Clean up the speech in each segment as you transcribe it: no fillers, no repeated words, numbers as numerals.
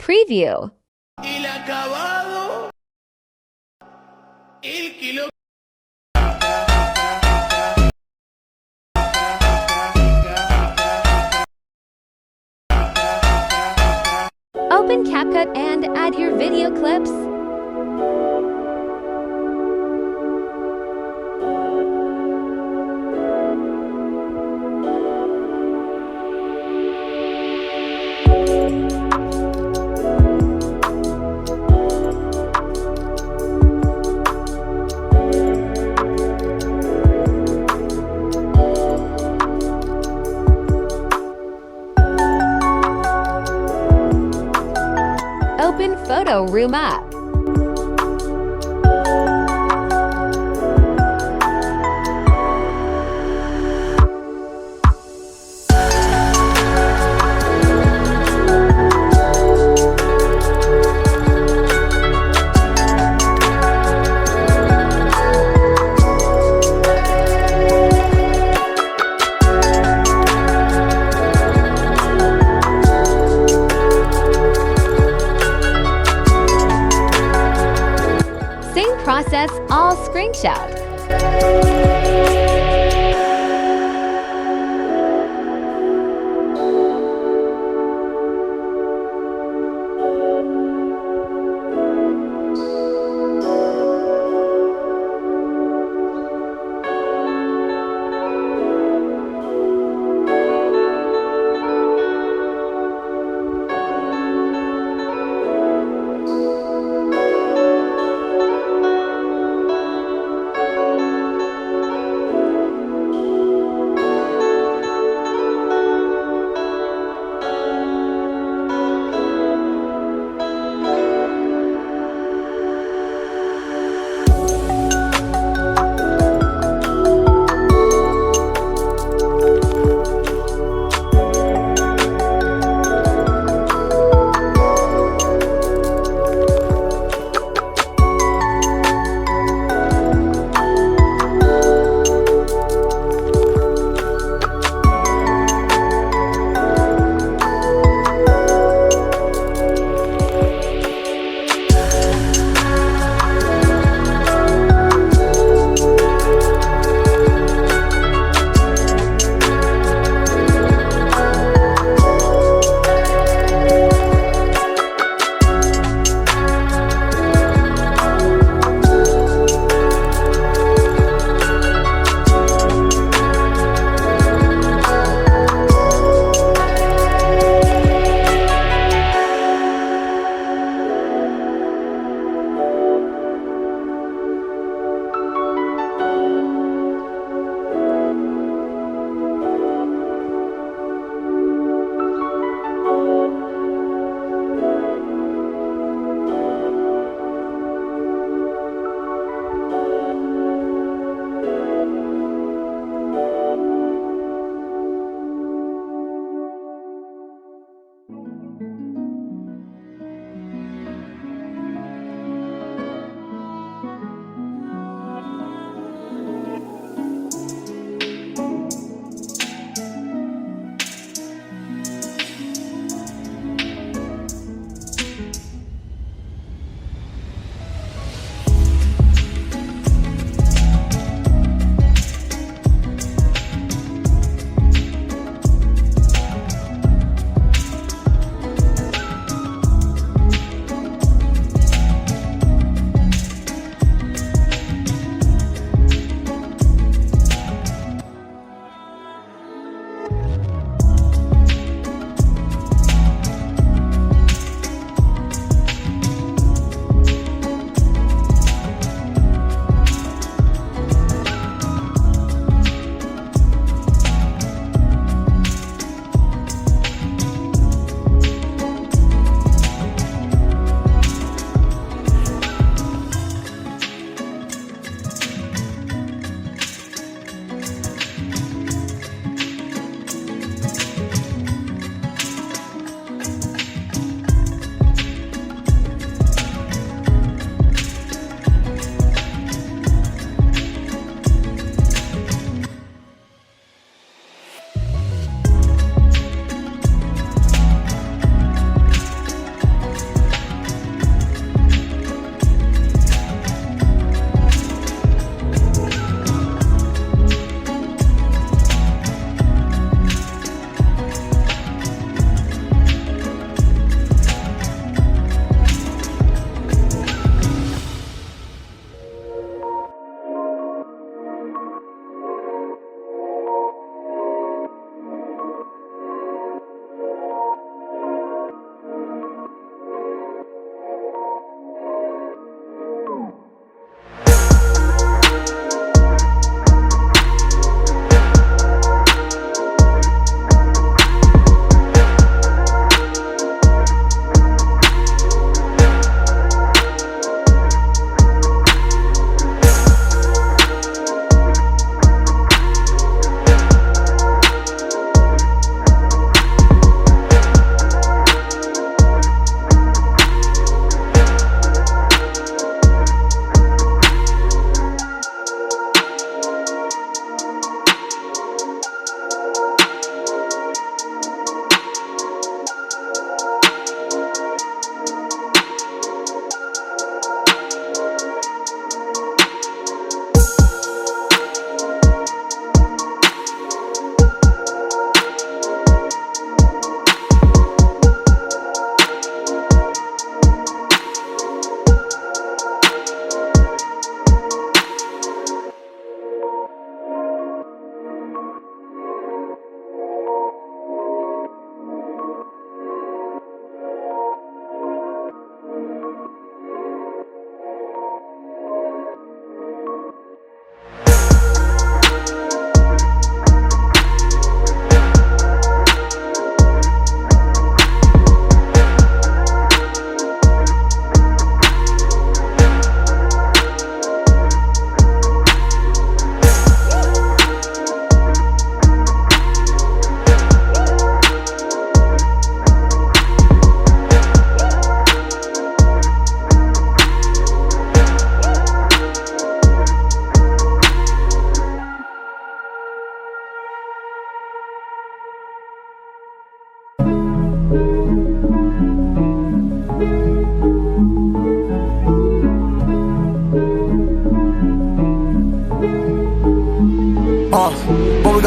Preview. El acabado, el kilo. Open CapCut and add your video clips. Open Photo Room app. Same process, all screenshot.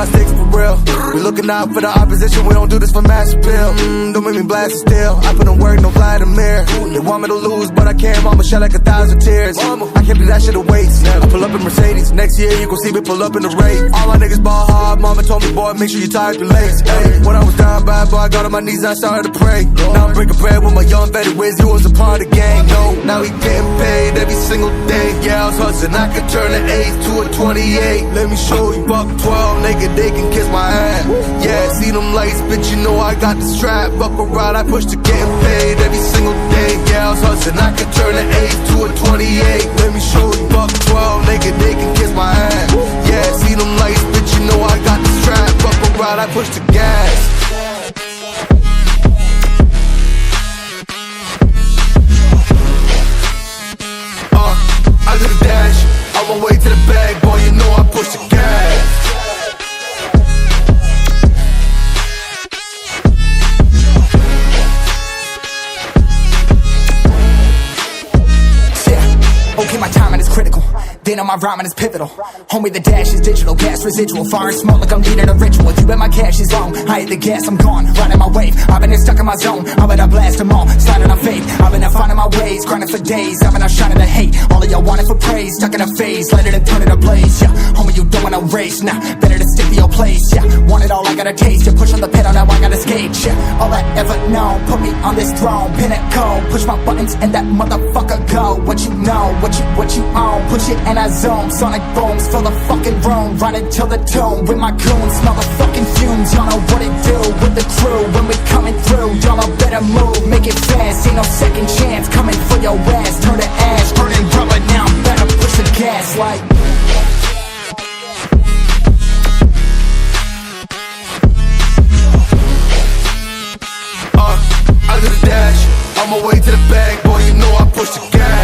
got sticks for real. We looking out for the opposition, we don't do this for mass appeal. Don't make me blast it still. I put in work, no Vladimir. They want me to lose, but I can't. Mama shed like 1,000 tears. I can't do that shit to waste. I pull up in Mercedes. Next year you gon' see me pull up in the race. All my niggas ball hard. Mama told me, boy, make sure you tie up your legs. Hey, when I was down bad, boy, I got on my knees and I started to pray. Now I'm breaking bread with my young vet Wiz. He was a part of the gang. No, now he getting paid every single day. Yeah, I was hustling. I could turn an 8 to a 28. Let me show you. Buck 12, nigga, they can kiss my ass. Yeah, see them lights, bitch, you know I got the strap. Buck around, I push to getting paid every single day. Yeah, I was hustling. I could turn an 8 to a 28. Let me show you. Buck 12, nigga, they can kiss my ass. Yeah, see them lights, bitch, you know I got the strap. Buck around, I push the gas. I do the dash, on my way to the bag, boy, you know I push the gas. Yeah, okay, my timing is critical. Then on my rhyming is pivotal. Homie, the dash is digital, gas residual. Fire and smoke like I'm needing a ritual. You bet my cash is long. I hit the gas, I'm gone. Riding my wave. I've been here stuck in my zone. I bet I blast them all. Sliding on faith. I've been there finding my ways. Grinding for days. I've been out shining the hate. All of y'all wanted for praise. Stuck in a phase. Let it and turn it ablaze. Yeah, homie, you don't want to race. Nah, better to stick to your place. Yeah, want it all, I gotta taste. You push on the pedal, now I gotta skate. Yeah, all I ever known. Put me on this throne. Pinnacle. Push my buttons and that motherfucker go. What you know, what you own. Push it and I zone. Sonic booms, fill the fucking room. Riding till the tomb with my goons. Smell the fucking fumes, y'all know what it do with the crew. When we coming through, y'all know better move. Make it fast, ain't no second chance. Coming for your ass, turn to ash. Burning rubber, now I'm better push the gas like. I do the dash, on my way to the bag, boy, you know I push the gas.